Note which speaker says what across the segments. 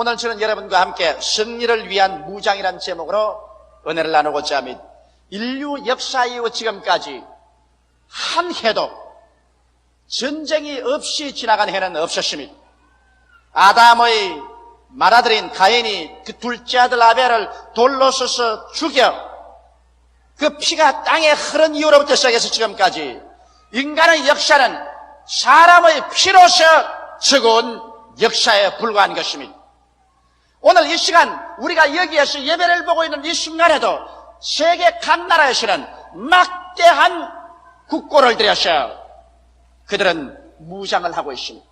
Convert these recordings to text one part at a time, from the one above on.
Speaker 1: 오늘 저는 여러분과 함께 승리를 위한 무장이라는 제목으로 은혜를 나누고자 합니다. 인류 역사 이후 지금까지 한 해도 전쟁이 없이 지나간 해는 없었습니다. 아담의 맏아들인 가인이 그 둘째 아들 아벨을 돌로 쏘서 죽여 그 피가 땅에 흐른 이후로부터 시작해서 지금까지 인간의 역사는 사람의 피로서 적어온 역사에 불과한 것입니다. 오늘 이 시간 우리가 여기에서 예배를 보고 있는 이 순간에도 세계 각 나라에서는 막대한 국고를 들여서 그들은 무장을 하고 있습니다.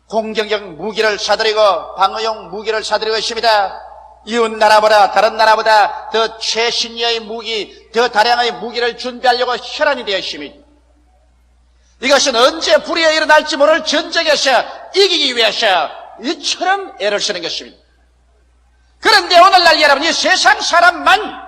Speaker 1: 공격용 무기를 사들이고 방어용 무기를 사들이고 있습니다. 이웃 나라보다 다른 나라보다 더 최신의 무기, 더 다량의 무기를 준비하려고 혈안이 되어 있습니다. 이것은 언제 불의가 일어날지 모를 전쟁에서 이기기 위해서 이처럼 애를 쓰는 것입니다. 그런데 오늘날 여러분, 이 세상 사람만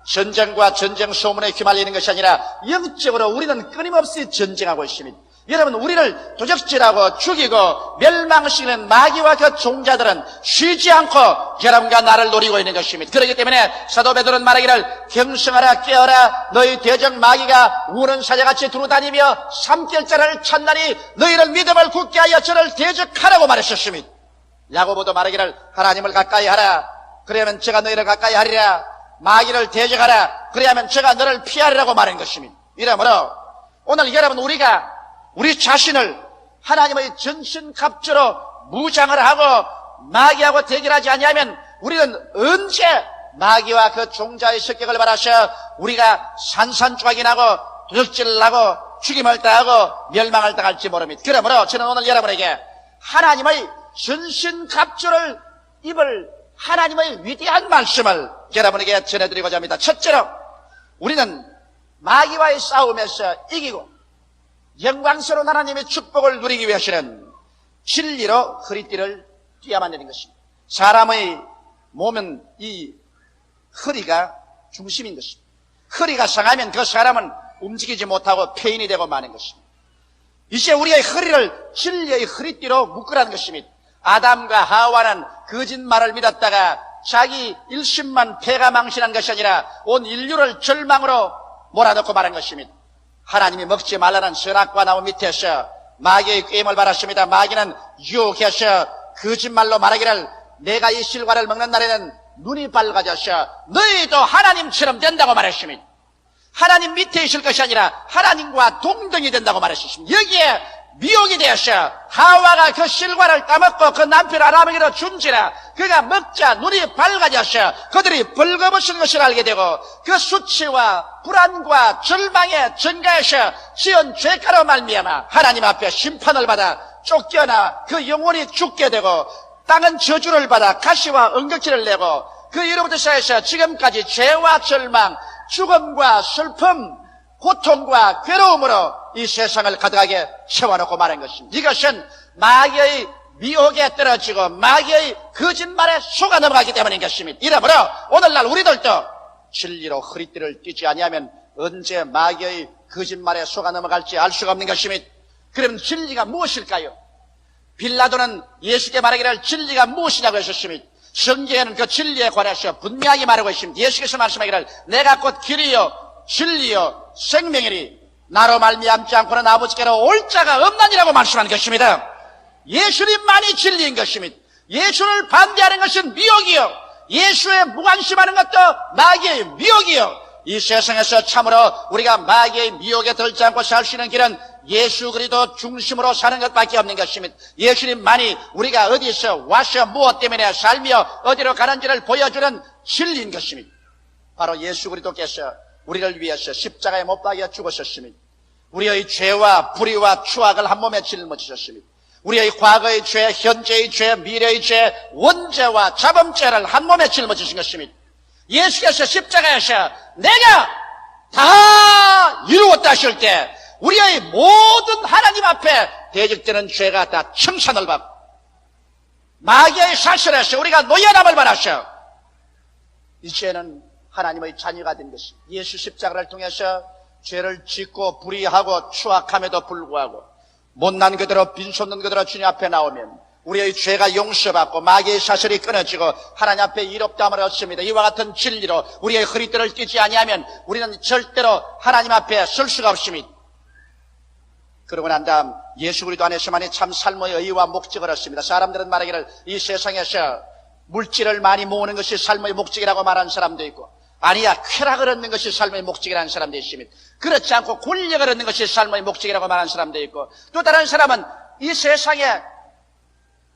Speaker 1: 전쟁과 전쟁 소문에 휘말리는 것이 아니라 영적으로 우리는 끊임없이 전쟁하고 있습니다. 여러분, 우리를 도적질하고 죽이고 멸망시키는 마귀와 그 종자들은 쉬지 않고 여러분과 나를 노리고 있는 것입니다. 그렇기 때문에 사도 베드로는 말하기를 경성하라 깨어라 너희 대적 마귀가 우는 사자같이 두루다니며 삼킬자를 찾나니 너희를 믿음을 굳게 하여 저를 대적하라고 말했었습니다. 야고보도 말하기를 하나님을 가까이 하라 그래야면 제가 너희를 가까이 하리라 마귀를 대적하라 그래야면 제가 너를 피하리라고 말한 것입니다. 이러므로 오늘 여러분 우리 자신을 하나님의 전신갑주로 무장을 하고 마귀하고 대결하지 아니하면 우리는 언제 마귀와 그 종자의 습격을 받아서 우리가 산산조각이 나고 도적질을 하고 죽임을 당하고 멸망을 당할지 모릅니다. 그러므로 저는 오늘 여러분에게 하나님의 전신갑주를 입을 하나님의 위대한 말씀을 여러분에게 전해드리고자 합니다. 첫째로 우리는 마귀와의 싸움에서 이기고 영광스러운 하나님의 축복을 누리기 위해서는 진리로 허리띠를 띠야만 되는 것입니다. 사람의 몸은 이 허리가 중심인 것입니다. 허리가 상하면 그 사람은 움직이지 못하고 폐인이 되고 마는 것입니다. 이제 우리의 허리를 진리의 허리띠로 묶으라는 것입니다. 아담과 하와는 거짓말을 믿었다가 자기 일심만 패가 망신한 것이 아니라 온 인류를 절망으로 몰아넣고 말한 것입니다. 하나님이 먹지 말라는 선악과 나무 밑에서 마귀의 꾀임을 받았습니다. 마귀는 유혹해서 거짓말로 말하기를 내가 이 실과를 먹는 날에는 눈이 밝아져서 너희도 하나님처럼 된다고 말했습니다. 하나님 밑에 있을 것이 아니라 하나님과 동등이 된다고 말했습니다. 여기에 미혹이 되어서 하와가 그 실과를 따먹고 그 남편 아람에게로 준지라 그가 먹자 눈이 밝아져서 그들이 벌거벗은 것을 알게 되고 그 수치와 불안과 절망에 증가해서 지은 죄가로 말미암아 하나님 앞에 심판을 받아 쫓겨나 그 영혼이 죽게 되고 땅은 저주를 받아 가시와 응격질을 내고 그 이로부터 시작해서 지금까지 죄와 절망, 죽음과 슬픔, 고통과 괴로움으로 이 세상을 가득하게 채워놓고 말한 것입니다. 이것은 마귀의 미혹에 떨어지고 마귀의 거짓말에 속아 넘어가기 때문인 것입니다. 이러므로 오늘날 우리들도 진리로 허리띠를 띠지 아니하면 언제 마귀의 거짓말에 속아 넘어갈지 알 수가 없는 것입니다. 그러면 진리가 무엇일까요? 빌라도는 예수께 말하기를 진리가 무엇이냐고 했었습니다. 성경에는 그 진리에 관해서 분명하게 말하고 있습니다. 예수께서 말씀하기를 내가 곧 길이요 진리요 생명이니 나로 말미암지 않고는 아버지께로 올 자가 없나니라고 말씀한 것입니다. 예수님만이 진리인 것입니다. 예수를 반대하는 것은 미혹이요 예수에 무관심하는 것도 마귀의 미혹이요 이 세상에서 참으로 우리가 마귀의 미혹에 들지 않고 살 수 있는 길은 예수 그리스도 중심으로 사는 것밖에 없는 것입니다. 예수님만이 우리가 어디서 와서 무엇 때문에 살며 어디로 가는지를 보여주는 진리인 것입니다. 바로 예수 그리스도께서 우리를 위해서 십자가에 못 박여 죽으셨습니다. 우리의 죄와 불의와 추악을 한 몸에 짊어지셨습니다. 우리의 과거의 죄, 현재의 죄, 미래의 죄, 원죄와 자범죄를 한 몸에 짊어지신 것입니다. 예수께서 십자가에서 내가 다 이루었다 하실 때 우리의 모든 하나님 앞에 대적되는 죄가 다 청산을 받고 마귀의 사슬에서 우리가 노예남을 받았어. 이제는 하나님의 자녀가 된 것입니다. 예수 십자가를 통해서 죄를 짓고 불의하고 추악함에도 불구하고 못난 그대로 빈손는 그대로 주님 앞에 나오면 우리의 죄가 용서받고 마귀의 사슬이 끊어지고 하나님 앞에 이롭다함을 얻습니다. 이와 같은 진리로 우리의 허리띠를 띠지 아니하면 우리는 절대로 하나님 앞에 설 수가 없습니다. 그러고 난 다음 예수 그리스도 안에서만이 참 삶의 의의와 목적을 얻습니다. 사람들은 말하기를 이 세상에서 물질을 많이 모으는 것이 삶의 목적이라고 말하는 사람도 있고, 아니야, 쾌락을 얻는 것이 삶의 목적이라는 사람도 있습니다. 그렇지 않고 권력을 얻는 것이 삶의 목적이라고 말하는 사람도 있고, 또 다른 사람은 이 세상에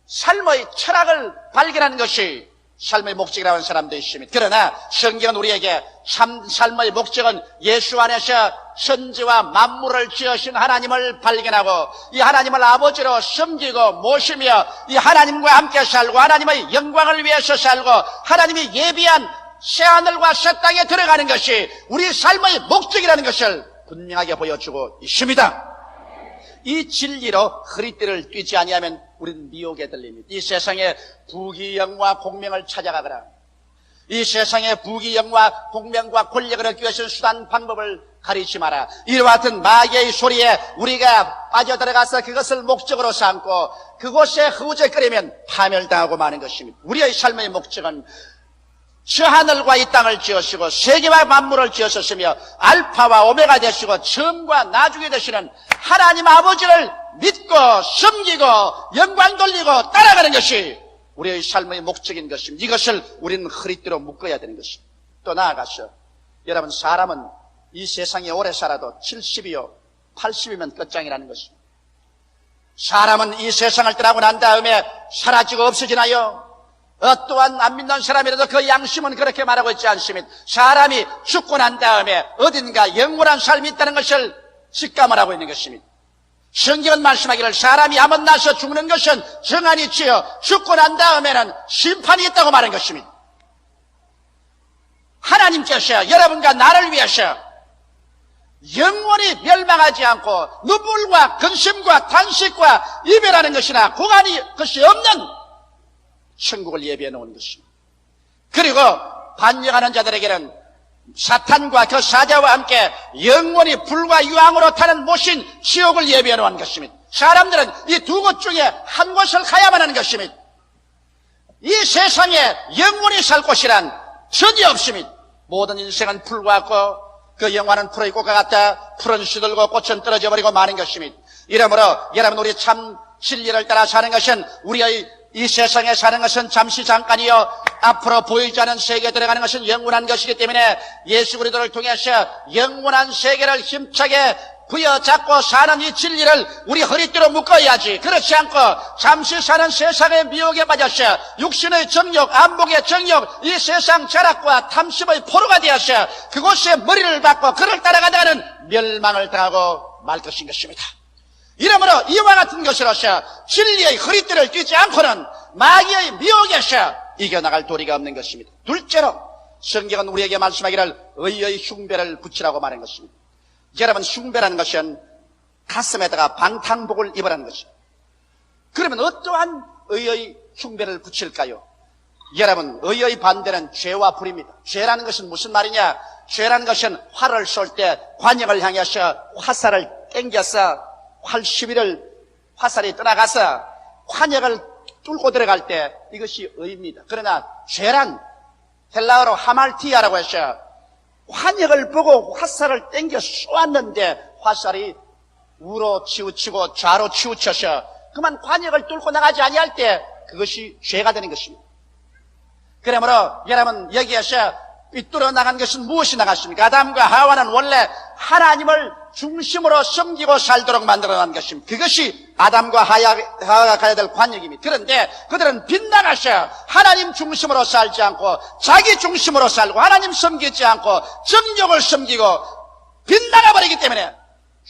Speaker 1: 삶의 철학을 발견하는 것이 삶의 목적이라고 하는 사람도 있습니다. 그러나 성경은 우리에게 참 삶의 목적은 예수 안에서 천지와 만물을 지으신 하나님을 발견하고 이 하나님을 아버지로 섬기고 모시며 이 하나님과 함께 살고 하나님의 영광을 위해서 살고 하나님이 예비한 새하늘과 새 땅에 들어가는 것이 우리 삶의 목적이라는 것을 분명하게 보여주고 있습니다. 이 진리로 허리띠를 띠지 아니하면 우리는 미혹에 들립니다. 이 세상에 부귀영화 공명을 찾아가거나 이 세상에 부귀영화 공명과 권력을 얻기 위해서 수단 방법을 가리지 마라. 이와 같은 마귀의 소리에 우리가 빠져들어가서 그것을 목적으로 삼고 그곳에 허우적거리면 파멸당하고 마는 것입니다. 우리의 삶의 목적은 저 하늘과 이 땅을 지으시고 세계와 만물을 지으셨으며 알파와 오메가 되시고 처음과 나중에 되시는 하나님 아버지를 믿고 섬기고 영광 돌리고 따라가는 것이 우리의 삶의 목적인 것입니다. 이것을 우리는 허리띠로 묶어야 되는 것입니다. 또 나아가서 여러분, 사람은 이 세상에 오래 살아도 70이요 80이면 끝장이라는 것입니다. 사람은 이 세상을 떠나고 난 다음에 사라지고 없어지나요? 어떠한 안 믿는 사람이라도 그 양심은 그렇게 말하고 있지 않습니다. 사람이 죽고 난 다음에 어딘가 영원한 삶이 있다는 것을 직감을 하고 있는 것입니다. 성경은 말씀하기를 사람이 한번 나서 죽는 것은 정한이 지어 죽고 난 다음에는 심판이 있다고 말한 것입니다. 하나님께서 여러분과 나를 위해서 영원히 멸망하지 않고 눈물과 근심과 탄식과 이별하는 것이나 고난이 것이 없는 천국을 예비해 놓은 것입니다. 그리고 반역하는 자들에게는 사탄과 그 사자와 함께 영원히 불과 유황으로 타는 모신 지옥을 예비해 놓은 것입니다. 사람들은 이 두 곳 중에 한 곳을 가야만 하는 것입니다. 이 세상에 영원히 살 곳이란 전혀 없습니다. 모든 인생은 풀과 같고 그 영화는 풀의 꽃과 같다. 풀은 시들고 꽃은 떨어져 버리고 마는 것입니다. 이러므로 여러분, 우리 참 진리를 따라 사는 것은 우리의 이 세상에 사는 것은 잠시 잠깐이요 앞으로 보이지 않는 세계에 들어가는 것은 영원한 것이기 때문에 예수 그리스도를 통해서 영원한 세계를 힘차게 부여잡고 사는 이 진리를 우리 허리띠로 묶어야지. 그렇지 않고 잠시 사는 세상의 미혹에 빠져서 육신의 정욕, 안목의 정욕, 이 세상 철학과 탐심의 포로가 되어서 그곳에 머리를 박고 그를 따라가다가는 멸망을 당하고 말 것인 것입니다. 이러므로 이와 같은 것으로서 진리의 허리띠를 띠지 않고는 마귀의 미혹에서 이겨나갈 도리가 없는 것입니다. 둘째로 성경은 우리에게 말씀하기를 의의 흉배를 붙이라고 말한 것입니다. 여러분, 흉배라는 것은 가슴에다가 방탕복을 입으라는 것입니다. 그러면 어떠한 의의 흉배를 붙일까요? 여러분, 의의 반대는 죄와 불입니다. 죄라는 것은 무슨 말이냐? 죄라는 것은 활을 쏠 때 관역을 향해서 화살을 땡겨서 활 시비를 화살이 떠나가서 관역을 뚫고 들어갈 때 이것이 의입니다. 그러나 죄란 헬라어로 하말티아라고 해서 관역을 보고 화살을 땡겨 쏘았는데 화살이 우로 치우치고 좌로 치우쳐서 그만 관역을 뚫고 나가지 아니할 때 그것이 죄가 되는 것입니다. 그러므로 여러분, 여기에서 삐뚤어 나간 것은 무엇이 나갔습니까? 아담과 하와는 원래 하나님을 중심으로 섬기고 살도록 만들어낸 것입니다. 그것이 아담과 하와가 가야 될 관역입니다. 그런데 그들은 빗나가서 하나님 중심으로 살지 않고 자기 중심으로 살고 하나님 섬기지 않고 정욕을 섬기고 빗나가 버리기 때문에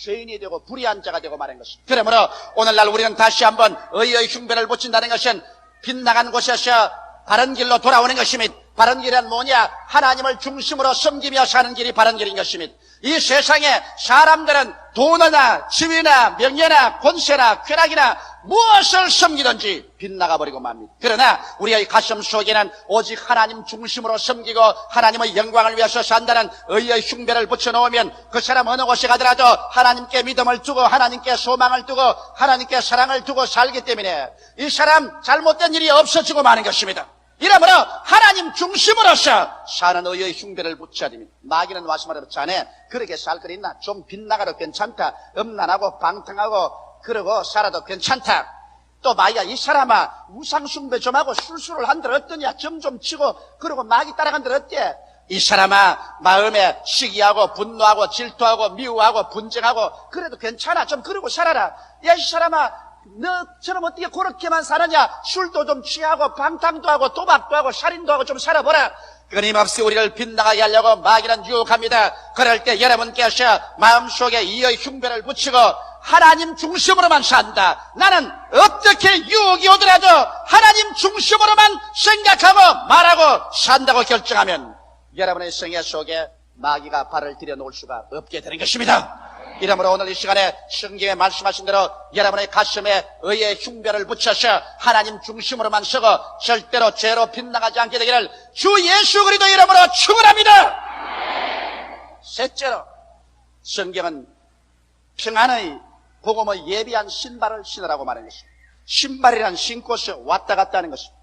Speaker 1: 죄인이 되고 불의한 자가 되고 말한 것입니다. 그러므로 오늘날 우리는 다시 한번 의의 흉배를 붙인다는 것은 빗나간 곳에서 바른 길로 돌아오는 것입니다. 바른 길은 뭐냐? 하나님을 중심으로 섬기며 사는 길이 바른 길인 것입니다. 이 세상에 사람들은 돈이나 지위나 명예나 권세나 쾌락이나 무엇을 섬기든지 빗나가 버리고 맙니다. 그러나 우리의 가슴 속에는 오직 하나님 중심으로 섬기고 하나님의 영광을 위해서 산다는 의의 흉배를 붙여놓으면 그 사람 어느 곳에 가더라도 하나님께 믿음을 두고 하나님께 소망을 두고 하나님께 사랑을 두고 살기 때문에 이 사람 잘못된 일이 없어지고 마는 것입니다. 이러므로 하나님 중심으로서 사는 의의 흉배를 붙여야 됩니다. 마귀는 와서 말하면 자네 그렇게 살 거 있나? 좀 빗나가도 괜찮다. 음란하고 방탕하고 그러고 살아도 괜찮다. 또 마귀가 이 사람아 우상숭배 좀 하고 술술을 한들 어떠냐? 점 좀 치고 그러고 마귀 따라간들 어때? 이 사람아 마음에 시기하고 분노하고 질투하고 미워하고 분쟁하고 그래도 괜찮아. 좀 그러고 살아라. 야 이 사람아 너처럼 어떻게 그렇게만 사느냐? 술도 좀 취하고 방탕도 하고 도박도 하고 살인도 하고 좀 살아보라. 끊임없이 우리를 빗나가게 하려고 마귀는 유혹합니다. 그럴 때 여러분께서 마음속에 이의 흉배를 붙이고 하나님 중심으로만 산다. 나는 어떻게 유혹이 오더라도 하나님 중심으로만 생각하고 말하고 산다고 결정하면 여러분의 생애 속에 마귀가 발을 들여놓을 수가 없게 되는 것입니다. 이러므로 오늘 이 시간에 성경에 말씀하신 대로 여러분의 가슴에 의의 흉배를 붙여서 하나님 중심으로만 서고 절대로 죄로 빗나가지 않게 되기를 주 예수 그리스도 이름으로 축원합니다. 셋째로 성경은 평안의 복음의 예비한 신발을 신으라고 말하는 것입니다. 신발이란 신고서 왔다 갔다 하는 것입니다.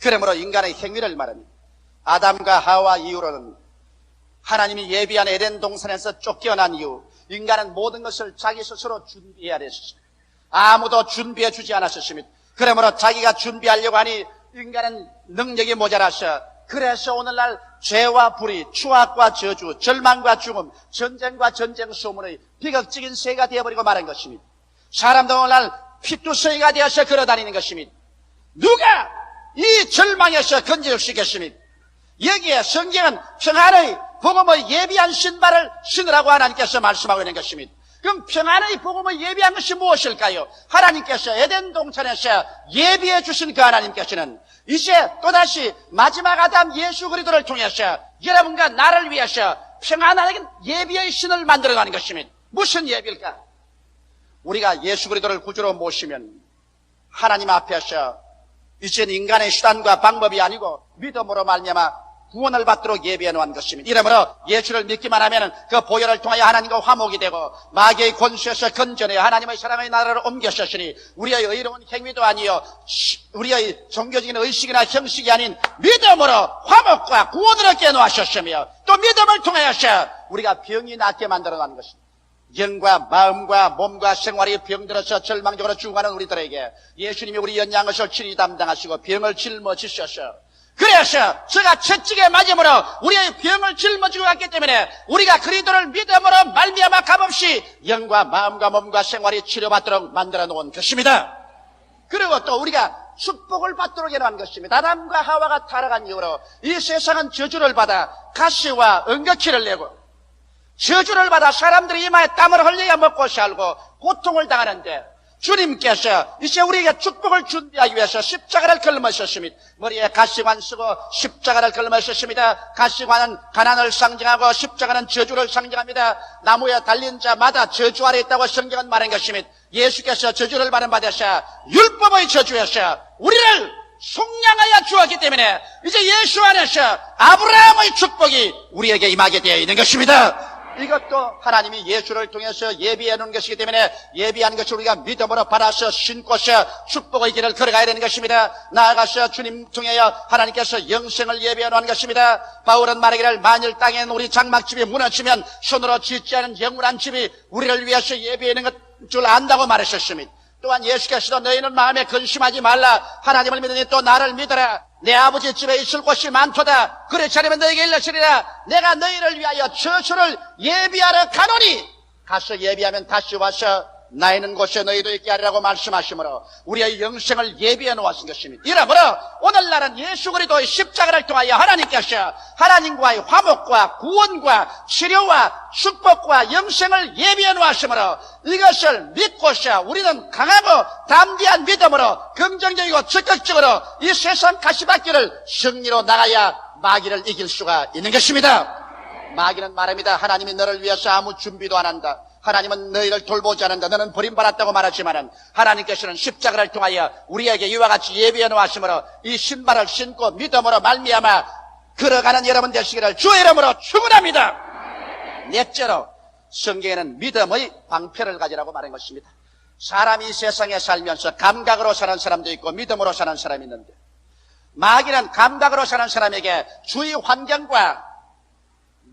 Speaker 1: 그러므로 인간의 행위를 말합니다. 아담과 하와 이후로는 하나님이 예비한 에덴 동산에서 쫓겨난 이후 인간은 모든 것을 자기 스스로 준비해야 됐습니다. 아무도 준비해 주지 않았습니다. 그러므로 자기가 준비하려고 하니 인간은 능력이 모자라서 그래서 오늘날 죄와 불의, 추악과 저주, 절망과 죽음, 전쟁과 전쟁 소문의 비극적인 세가 되어버리고 말한 것입니다. 사람도 오늘날 피투성이가 되어서 걸어다니는 것입니다. 누가 이 절망에서 건져줄 수 있겠습니까? 여기에 성경은 평안의 복음의 예비한 신발을 신으라고 하나님께서 말씀하고 있는 것입니다. 그럼 평안의 복음의 예비한 것이 무엇일까요? 하나님께서 에덴 동산에서 예비해 주신 그 하나님께서는 이제 또다시 마지막 아담 예수 그리스도를 통해서 여러분과 나를 위해서 평안한 예비의 신을 만들어가는 것입니다. 무슨 예비일까? 우리가 예수 그리스도를 구주로 모시면 하나님 앞에서 이제는 인간의 수단과 방법이 아니고 믿음으로 말미암아 구원을 받도록 예비해 놓은 것입니다. 이러므로 예수를 믿기만 하면 그 보혈을 통하여 하나님과 화목이 되고 마귀의 권세에서 건져내어 하나님의 사랑의 나라를 옮겨셨으니 우리의 의로운 행위도 아니요 우리의 종교적인 의식이나 형식이 아닌 믿음으로 화목과 구원을 얻게 놓으셨으며 또 믿음을 통하여서 우리가 병이 낫게 만들어 가는 것입니다. 영과 마음과 몸과 생활이 병들어서 절망적으로 죽어가는 우리들에게 예수님이 우리 연약한 것을 친히 담당하시고 병을 짊어지셔서 그래서 제가 채찍에 맞음으로 우리의 병을 짊어지고 갔기 때문에 우리가 그리스도를 믿음으로 말미암아 값없이 영과 마음과 몸과 생활이 치료받도록 만들어 놓은 것입니다. 그리고 또 우리가 축복을 받도록 해놓은 것입니다. 아담과 하와가 타락한 이후로 이 세상은 저주를 받아 가시와 은거키를 내고 저주를 받아 사람들이 이마에 땀을 흘려야 먹고 살고 고통을 당하는데 주님께서 이제 우리에게 축복을 준비하기 위해서 십자가를 걸머셨습니다. 머리에 가시관 쓰고 십자가를 걸머셨습니다. 가시관은 가난을 상징하고 십자가는 저주를 상징합니다. 나무에 달린 자마다 저주 아래 있다고 성경은 말한 것입니다. 예수께서 저주를 받은 바되사 율법의 저주에서 우리를 속량하여 주었기 때문에 이제 예수 안에서 아브라함의 축복이 우리에게 임하게 되어 있는 것입니다. 이것도 하나님이 예수를 통해서 예비해 놓은 것이기 때문에 예비한 것을 우리가 믿음으로 받아서 신고서 축복의 길을 걸어가야 되는 것입니다. 나아가서 주님 통하여 하나님께서 영생을 예비해 놓은 것입니다. 바울은 말하기를 만일 땅에 우리 장막집이 무너지면 손으로 짓지 않은 영원한 집이 우리를 위해서 예비해 놓은 것 줄 안다고 말하셨습니다. 또한 예수께서도 너희는 마음에 근심하지 말라. 하나님을 믿으니 또 나를 믿어라. 내 아버지 집에 있을 곳이 많도다. 그렇지 않으면 너희에게 일러시리라. 내가 너희를 위하여 처소를 예비하러 가노니 가서 예비하면 다시 와서 나 있는 곳에 너희도 있게 하리라고 말씀하시므로 우리의 영생을 예비해 놓았은 것입니다. 이러므로 오늘날은 예수 그리스도의 십자가를 통하여 하나님께서 하나님과의 화목과 구원과 치료와 축복과 영생을 예비해 놓았으므로 이것을 믿고서 우리는 강하고 담대한 믿음으로 긍정적이고 적극적으로 이 세상 가시밭길을 승리로 나가야 마귀를 이길 수가 있는 것입니다. 마귀는 말합니다. 하나님이 너를 위해서 아무 준비도 안 한다. 하나님은 너희를 돌보지 않는다. 너는 버림받았다고 말하지만은 하나님께서는 십자가를 통하여 우리에게 이와 같이 예비해 놓으심으로 이 신발을 신고 믿음으로 말미암아 걸어가는 여러분 되시기를 주의 이름으로 축원합니다. 넷째로 성경에는 믿음의 방패를 가지라고 말한 것입니다. 사람이 이 세상에 살면서 감각으로 사는 사람도 있고 믿음으로 사는 사람이 있는데, 마귀는 감각으로 사는 사람에게 주위 환경과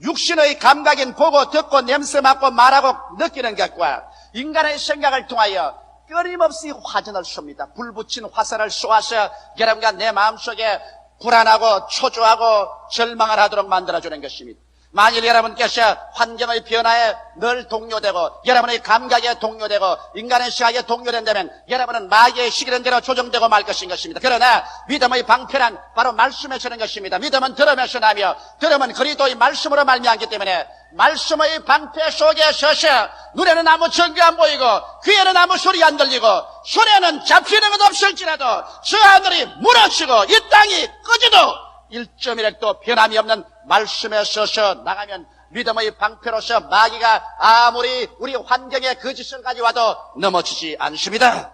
Speaker 1: 육신의 감각인 보고 듣고 냄새 맡고 말하고 느끼는 것과 인간의 생각을 통하여 끊임없이 화전을 쏩니다. 불 붙인 화살을 쏘아서 여러분과 내 마음속에 불안하고 초조하고 절망을 하도록 만들어주는 것입니다. 만일 여러분께서 환경의 변화에 늘 동요되고 여러분의 감각에 동요되고 인간의 시각에 동요된다면 여러분은 마귀의 시키는 대로 조정되고 말 것입니다. 그러나 믿음의 방패란 바로 말씀에 서는 것입니다. 믿음은 들으면서 나며 들음은 그리스도의 말씀으로 말미암기 때문에 말씀의 방패 속에 서서 눈에는 아무 증거 안 보이고 귀에는 아무 소리 안 들리고 손에는 잡히는 것 없을지라도 저 하늘이 무너지고 이 땅이 꺼지도 1.1핵도 변함이 없는 말씀에 서서 나가면 믿음의 방패로서 마귀가 아무리 우리 환경에 거짓을 가져와도 넘어지지 않습니다.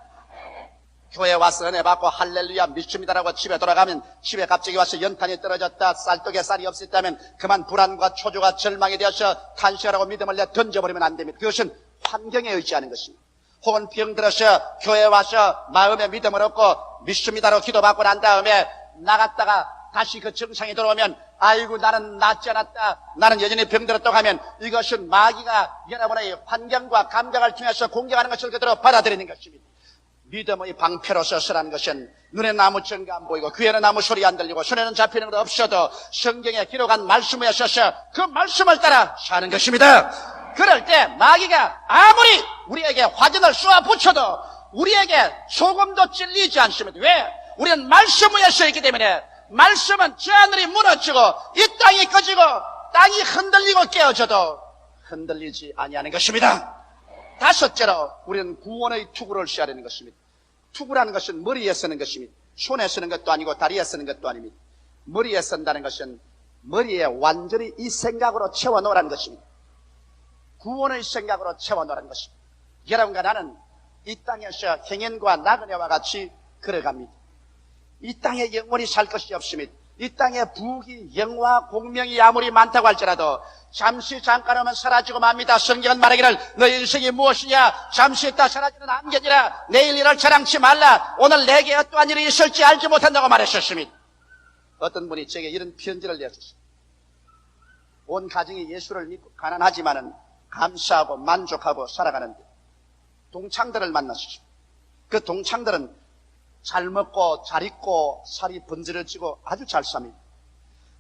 Speaker 1: 교회 와서 은혜 받고 할렐루야 믿습니다라고 집에 돌아가면 집에 갑자기 와서 연탄이 떨어졌다, 쌀떡에 쌀이 없었다면 그만 불안과 초조가 절망이 되어서 탄식하라고 믿음을 내 던져버리면 안 됩니다. 그것은 환경에 의지하는 것입니다. 혹은 병들어서 교회 와서 마음에 믿음을 얻고 믿습니다로 기도받고 난 다음에 나갔다가 다시 그 증상이 들어오면 아이고 나는 낫지 않았다, 나는 여전히 병들었다고 하면 이것은 마귀가 여러분의 환경과 감각을 통해서 공격하는 것을 그대로 받아들이는 것입니다. 믿음의 방패로서 서라는 것은 눈에는 아무 증거 안 보이고 귀에는 아무 소리 안 들리고 손에는 잡히는 것 없어도 성경에 기록한 말씀에 서서 그 말씀을 따라 사는 것입니다. 그럴 때 마귀가 아무리 우리에게 화전을 쏘아 붙여도 우리에게 조금도 찔리지 않습니다. 왜? 우리는 말씀 위에 서 있기 때문에. 말씀은 저 하늘이 무너지고 이 땅이 꺼지고 땅이 흔들리고 깨어져도 흔들리지 아니하는 것입니다. 다섯째로 우리는 구원의 투구를 써야 하는 것입니다. 투구라는 것은 머리에 쓰는 것입니다. 손에 쓰는 것도 아니고 다리에 쓰는 것도 아닙니다. 머리에 쓴다는 것은 머리에 완전히 이 생각으로 채워놓으라는 것입니다. 구원의 생각으로 채워놓으라는 것입니다. 여러분과 나는 이 땅에서 행인과 나그네와 같이 걸어갑니다. 이 땅에 영원히 살 것이 없습니다. 이 땅에 부귀, 영화, 공명이 아무리 많다고 할지라도 잠시 잠깐 오면 사라지고 맙니다. 성경은 말하기를 너희 인생이 무엇이냐, 잠시 있다 사라지는 안개니라. 내일 일을 자랑치 말라. 오늘 내게 어떠한 일이 있을지 알지 못한다고 말하셨습니다. 어떤 분이 제게 이런 편지를 내었습니다. 온 가정이 예수를 믿고 가난하지만은 감사하고 만족하고 살아가는데 동창들을 만났습니다. 그 동창들은 잘 먹고 잘 입고 살이 번지러지고 아주 잘 삽니다.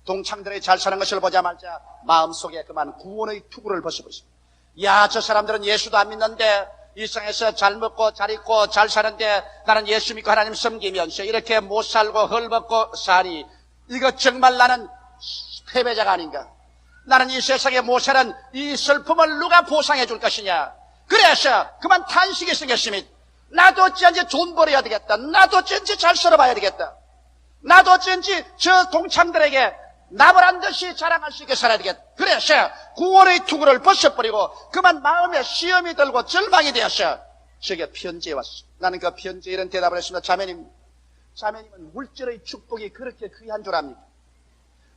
Speaker 1: 동창들이 잘 사는 것을 보자마자 마음속에 그만 구원의 투구를 벗어버렸습니다. 야, 저 사람들은 예수도 안 믿는데 이 세상에서 잘 먹고 잘 입고 잘 사는데 나는 예수 믿고 하나님 섬기면서 이렇게 못 살고 헐벗고 사니 이거 정말 나는 패배자가 아닌가. 나는 이 세상에 못 사는 이 슬픔을 누가 보상해 줄 것이냐. 그래서 그만 탄식이 생겼습니다. 나도 어찌한지 돈 벌어야 되겠다. 나도 어찌한지 잘 살아봐야 되겠다. 나도 어찌한지 저 동창들에게 나무란 듯이 자랑할 수 있게 살아야 되겠다. 그래서 구원의 투구를 벗어버리고 그만 마음에 시험이 들고 절망이 되어서 제게 편지에 왔어. 나는 그 편지에 이런 대답을 했습니다. 자매님은 물질의 축복이 그렇게 귀한 줄 압니까?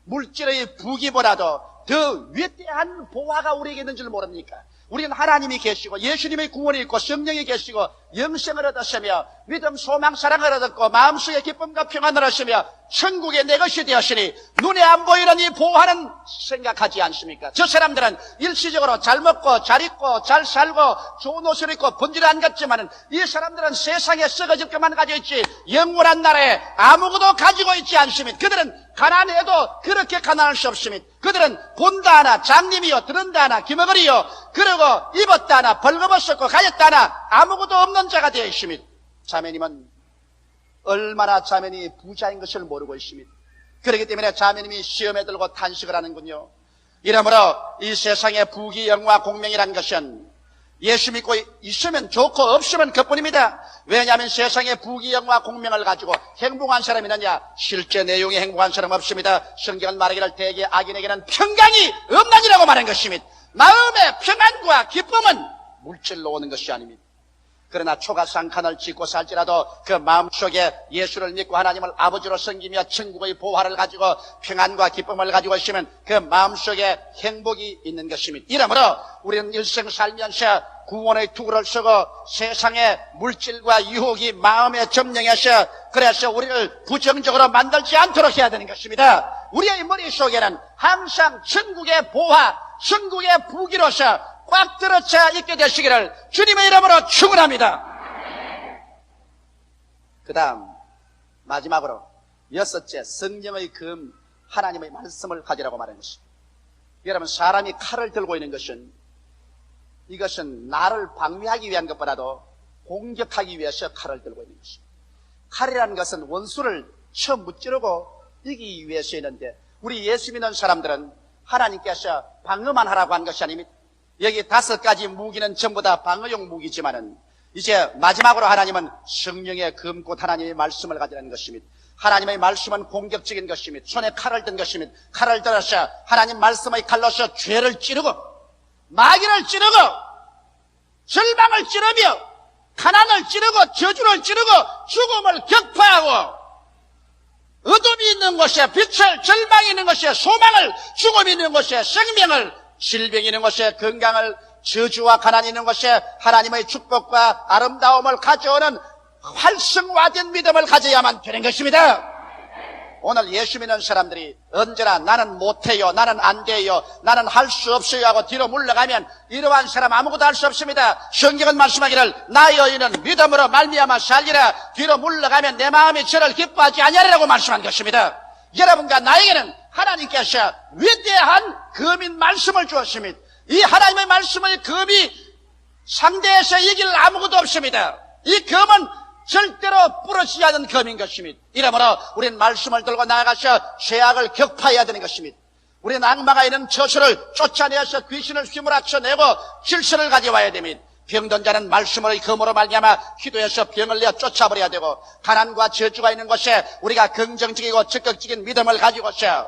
Speaker 1: 물질의 부귀보다도 더 위대한 보화가 우리에게 있는 줄 모릅니까? 우리는 하나님이 계시고 예수님의 구원이 있고 성령이 계시고 영생을 얻었으며 믿음, 소망, 사랑을 얻었고 마음속에 기쁨과 평안을 얻으며 천국의 내 것이 되었으니 눈에 안 보이는 이 보화는 생각하지 않습니까? 저 사람들은 일시적으로 잘 먹고 잘 입고 잘 살고 좋은 옷을 입고 번지를 안 갔지만은 이 사람들은 세상에 썩어질 것만 가지고 있지 영원한 나라에 아무것도 가지고 있지 않습니다. 그들은 가난해도 그렇게 가난할 수 없습니다. 그들은 본다 하나 장님이요 들은다 하나 기머거리요 그리고 입었다 하나 벌거벗었고 가졌다 하나 아무것도 없는 자가 되어 있습니다. 자매님은 얼마나 자매님이 부자인 것을 모르고 있습니다. 그렇기 때문에 자매님이 시험에 들고 탄식을 하는군요. 이러므로 이 세상의 부귀, 영화, 공명이라는 것은 예수 믿고 있으면 좋고 없으면 그뿐입니다. 왜냐하면 세상에 부귀영화 공명을 가지고 행복한 사람이 있느냐? 실제 내용이 행복한 사람 없습니다. 성경은 말하기를 대개 악인에게는 평강이 없나니라고 말한 것입니다. 마음의 평안과 기쁨은 물질로 오는 것이 아닙니다. 그러나 초가상칸을 짓고 살지라도 그 마음속에 예수를 믿고 하나님을 아버지로 섬기며 천국의 보화를 가지고 평안과 기쁨을 가지고 있으면 그 마음속에 행복이 있는 것입니다. 이러므로 우리는 일생 살면서 구원의 투구를 쓰고 세상의 물질과 유혹이 마음에 점령해서 그래서 우리를 부정적으로 만들지 않도록 해야 되는 것입니다. 우리의 머릿속에는 항상 천국의 보화, 천국의 부귀로서 꽉 들어차 있게 되시기를 주님의 이름으로 축원합니다. 그 다음 마지막으로 여섯째, 성령의 금, 하나님의 말씀을 가지라고 말하는 것입니다. 여러분, 사람이 칼을 들고 있는 것은 이것은 나를 방위하기 위한 것보다도 공격하기 위해서 칼을 들고 있는 것입니다. 칼이라는 것은 원수를 쳐 무찌르고 이기기 위해서 있는데 우리 예수 믿는 사람들은 하나님께서 방어만 하라고 한 것이 아닙니다. 여기 5가지 무기는 전부 다 방어용 무기지만은 이제 마지막으로 하나님은 성령의 금꽃 하나님의 말씀을 가지라는 것입니다. 하나님의 말씀은 공격적인 것입니다. 손에 칼을 든 것입니다. 칼을 들어서 하나님 말씀의 칼로서 죄를 찌르고 마귀를 찌르고 절망을 찌르며 가난을 찌르고 저주를 찌르고 죽음을 격파하고 어둠이 있는 곳에 빛을, 절망이 있는 곳에 소망을, 죽음이 있는 곳에 생명을, 질병이 있는 곳에 건강을, 저주와 가난이 있는 곳에 하나님의 축복과 아름다움을 가져오는 활성화된 믿음을 가져야만 되는 것입니다. 오늘 예수 믿는 사람들이 언제나 나는 못해요, 나는 안 돼요, 나는 할 수 없어요 하고 뒤로 물러가면 이러한 사람 아무것도 할 수 없습니다. 성경은 말씀하기를 나의 의인은 믿음으로 말미암아 살리라. 뒤로 물러가면 내 마음이 저를 기뻐하지 아니하리라고 말씀한 것입니다. 여러분과 나에게는 하나님께서 위대한 금인 말씀을 주었습니다. 이 하나님의 말씀의 금이 상대에서 이길 아무것도 없습니다. 이 금은 절대로 부러지지 않는 검인 것입니다. 이러므로 우리는 말씀을 들고 나아가서 죄악을 격파해야 되는 것입니다. 우리는 악마가 있는 저수를 쫓아내어서 귀신을 휘몰아쳐내고 질서를 가져와야 됩니다. 병든 자는 말씀의 검으로 말미암아 기도해서 병을 내어 쫓아버려야 되고 가난과 저주가 있는 곳에 우리가 긍정적이고 적극적인 믿음을 가지고서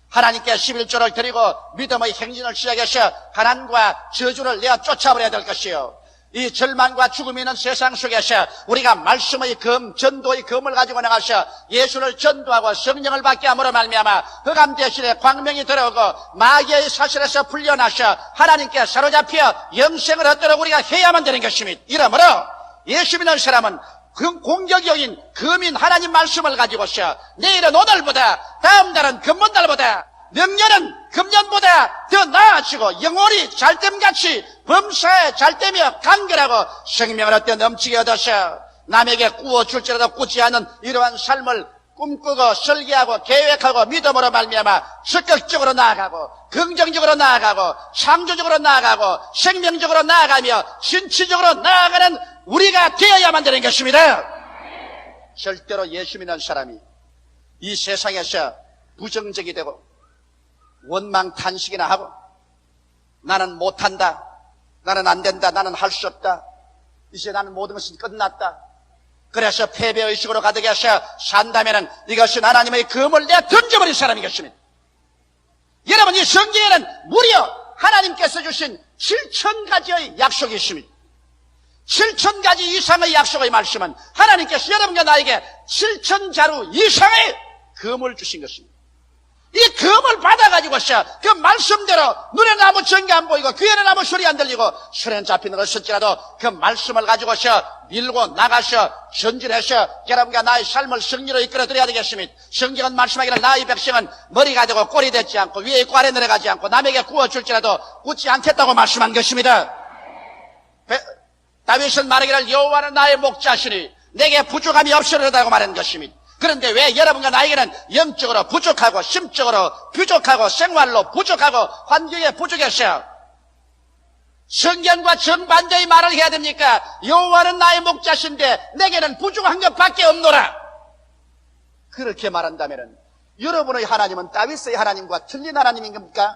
Speaker 1: 하나님께 11조를 드리고 믿음의 행진을 시작해서 가난과 저주를 내어 쫓아버려야 될 것이요. 이 절망과 죽음이 있는 세상 속에서 우리가 말씀의 검, 전도의 검을 가지고 나가서 예수를 전도하고 성령을 받게 함으로 말미암아 흑암 대신에 광명이 들어오고 마귀의 사슬에서 풀려나서 하나님께 사로잡혀 영생을 얻도록 우리가 해야만 되는 것입니다. 이러므로 예수 믿는 사람은 공격적인 검인 하나님 말씀을 가지고서 내일은 오늘보다, 다음 달은 금번달보다, 명년은 금년보다 더 나아지고 영혼이 잘됨같이 범사에 잘되며 간결하고 생명을 얻되 넘치게 얻어서 남에게 꾸어줄지라도 꾸지 않은 이러한 삶을 꿈꾸고 설계하고 계획하고 믿음으로 말미암아 적극적으로 나아가고 긍정적으로 나아가고 창조적으로 나아가고 생명적으로 나아가며 신치적으로 나아가는 우리가 되어야만 되는 것입니다. 절대로 예수 믿는 사람이 이 세상에서 부정적이 되고 원망 탄식이나 하고 나는 못한다, 나는 안 된다, 나는 할 수 없다, 이제 나는 모든 것은 끝났다, 그래서 패배의식으로 가득해서 산다면 이것은 하나님의 검을 내어 던져버린 사람인 것입니다. 여러분, 이 성경에는 무려 하나님께서 주신 7,000가지의 약속이 있습니다. 7,000가지 이상의 약속의 말씀은 하나님께서 여러분과 나에게 7,000자루 이상의 검을 주신 것입니다. 이 검을 받아가지고서 그 말씀대로 눈에는 아무 증거 안 보이고 귀에는 아무 소리 안 들리고 손에는 잡히는 것일지라도 그 말씀을 가지고서 밀고 나가서 전진해서 여러분과 나의 삶을 승리로 이끌어드려야 되겠습니다. 성경은 말씀하기를 나의 백성은 머리가 되고 꼴이 되지 않고 위에 있고 아래 내려가지 않고 남에게 구워줄지라도 굳지 않겠다고 말씀한 것입니다. 다윗은 말하기를 여호와는 나의 목자시니 내게 부족함이 없으리라고 말한 것입니다. 그런데 왜 여러분과 나에게는 영적으로 부족하고 심적으로 부족하고 생활로 부족하고 환경에 부족해서 성경과 정반대의 말을 해야 됩니까? 여호와는 나의 목자신데 내게는 부족한 것밖에 없노라. 그렇게 말한다면 여러분의 하나님은 다윗의 하나님과 틀린 하나님인 겁니까?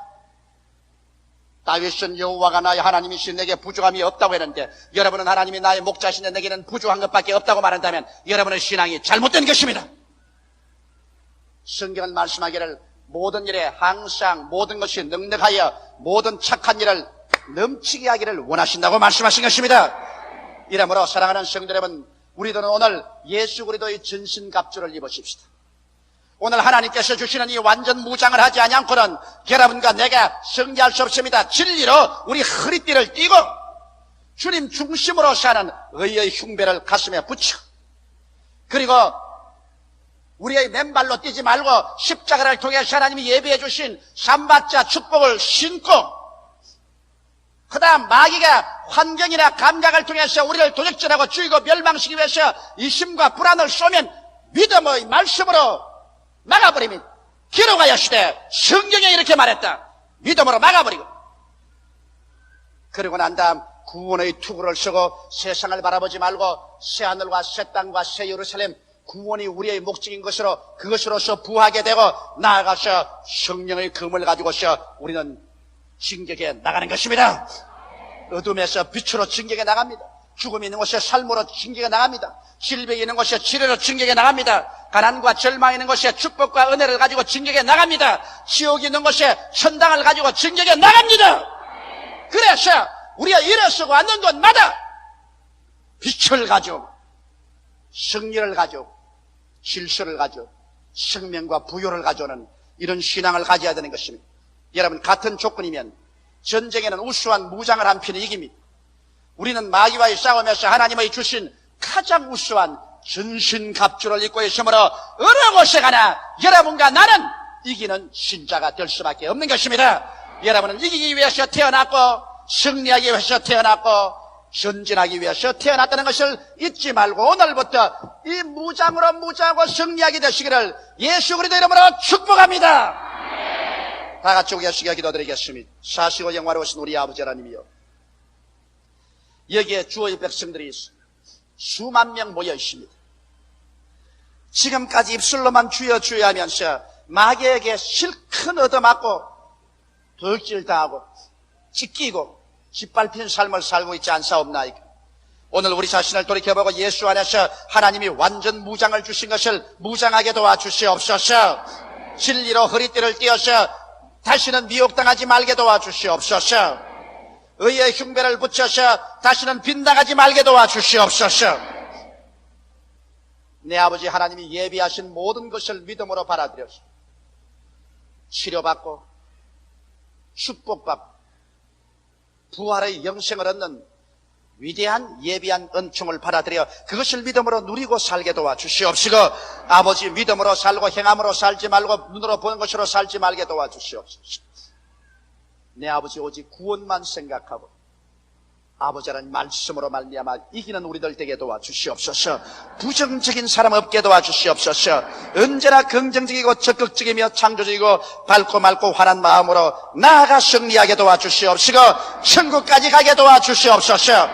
Speaker 1: 다윗은 여호와가 나의 하나님이시 내게 부족함이 없다고 했는데 여러분은 하나님이 나의 목자신데 내게는 부족한 것밖에 없다고 말한다면 여러분의 신앙이 잘못된 것입니다. 성경은 말씀하기를 모든 일에 항상 모든 것이 넉넉하여 모든 착한 일을 넘치게 하기를 원하신다고 말씀하신 것입니다. 이러므로 사랑하는 성도 여러분, 우리들은 오늘 예수 그리스도의 전신갑주를 입으십시다. 오늘 하나님께서 주시는 이 완전 무장을 하지 아니않고는 여러분과 내가 승리할 수 없습니다. 진리로 우리 허리띠를 띠고 주님 중심으로 사는 의의 흉배를 가슴에 붙여, 그리고 우리의 맨발로 뛰지 말고 십자가를 통해서 하나님이 예비해 주신 삼박자 축복을 신고, 그 다음 마귀가 환경이나 감각을 통해서 우리를 도적질하고 죽이고 멸망시키기 위해서 이심과 불안을 쏘면 믿음의 말씀으로 막아버리면, 기록하였으되 성경에 이렇게 말했다, 믿음으로 막아버리고, 그리고 난 다음 구원의 투구를 쓰고 세상을 바라보지 말고 새하늘과 새 땅과 새 예루살렘, 구원이 우리의 목적인 것으로 그것으로서 부하게 되고 나아가서 성령의 금을 가지고서 우리는 진격해 나가는 것입니다. 어둠에서 빛으로 진격해 나갑니다. 죽음이 있는 곳에 삶으로 진격해 나갑니다. 질병이 있는 곳에 치료로 진격해 나갑니다. 가난과 절망이 있는 곳에 축복과 은혜를 가지고 진격해 나갑니다. 지옥이 있는 곳에 천당을 가지고 진격해 나갑니다. 그래서 우리가 일어서고 앉는 곳마다 빛을 가지고 승리를 가지고 질서를 가지고 생명과 부요를 가져오는 이런 신앙을 가져야 되는 것입니다. 여러분, 같은 조건이면 전쟁에는 우수한 무장을 한 편이 이깁니다. 우리는 마귀와의 싸움에서 하나님의 주신 가장 우수한 전신갑주를 입고 있으므로 어느 곳에 가나 여러분과 나는 이기는 신자가 될 수밖에 없는 것입니다. 여러분은 이기기 위해서 태어났고 승리하기 위해서 태어났고 전진하기 위해서 태어났다는 것을 잊지 말고 오늘부터 이 무장으로 무장하고 승리하게 되시기를 예수 그리스도 이름으로 축복합니다. 다 같이 우리가 기도드리겠습니다. 사시고 영화로우신 우리 아버지 하나님이여, 여기에 주의 백성들이 수만 명 모여 있습니다. 지금까지 입술로만 주여 주여 하면서 마귀에게 실컷 얻어맞고 덕질당하고 찢기고 짓밟힌 삶을 살고 있지 않사옵나이까. 오늘 우리 자신을 돌이켜보고 예수 안에서 하나님이 완전 무장을 주신 것을 무장하게 도와주시옵소서. 진리로 허리띠를 띄어서 다시는 미혹당하지 말게 도와주시옵소서. 의의 흉배를 붙여서 다시는 빗나가지 말게 도와주시옵소서. 내 아버지 하나님이 예비하신 모든 것을 믿음으로 받아들여서 치료받고 축복받고 부활의 영생을 얻는 위대한 예비한 은총을 받아들여 그것을 믿음으로 누리고 살게 도와주시옵시고, 아버지 믿음으로 살고 행함으로 살지 말고 눈으로 보는 것으로 살지 말게 도와주시옵소서. 내 아버지 오직 구원만 생각하고 아버지 하나님 말씀으로 말미암아 이기는 우리들 되게 도와주시옵소서. 부정적인 사람 없게 도와주시옵소서. 언제나 긍정적이고 적극적이며 창조적이고 밝고 맑고 환한 마음으로 나아가 승리하게 도와주시옵시고 천국까지 가게 도와주시옵소서.